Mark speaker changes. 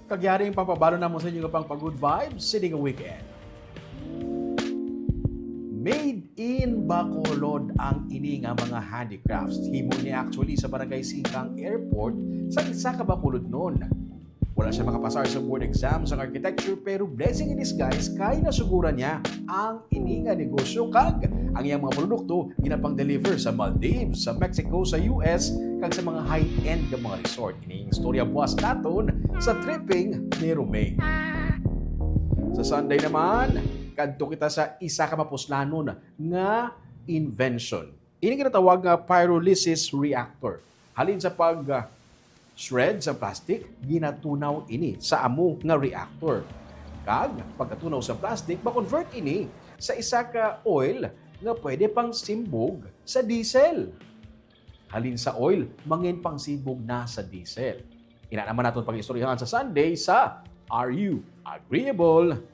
Speaker 1: Kagyaring papabalo na mo sa inyo pang pag-good vibes sitting a weekend. Made in Bacolod ang ini nga mga handicrafts. Himo ni actually sa Barangay Singkang Airport sa isa ka Bacolod noon. Wala siya makapasar sa board exam sa architecture pero blessing in disguise kay nasuguran niya ang ini nga negosyo kag ang iyang mga produkto ginapang-deliver sa Maldives, sa Mexico, sa US kag sa mga high-end nga mga resort. Ining istorya buwas naton sa tripping ni Romay. Sa Sunday naman, kadto kita sa isa ka mapuslanon nga invention. Ini ginatawag nga pyrolysis reactor. Halin sa shred sa plastic, ginatunaw ini sa amo nga reactor. Kag pagkatunaw sa plastic, ma-convert ini sa isa ka oil nga pwede pang simbog sa diesel. Halin sa oil, mangin pang simbog na sa diesel. Ina naman natin pag-istoryahan sa Sunday sa R U Agreeable?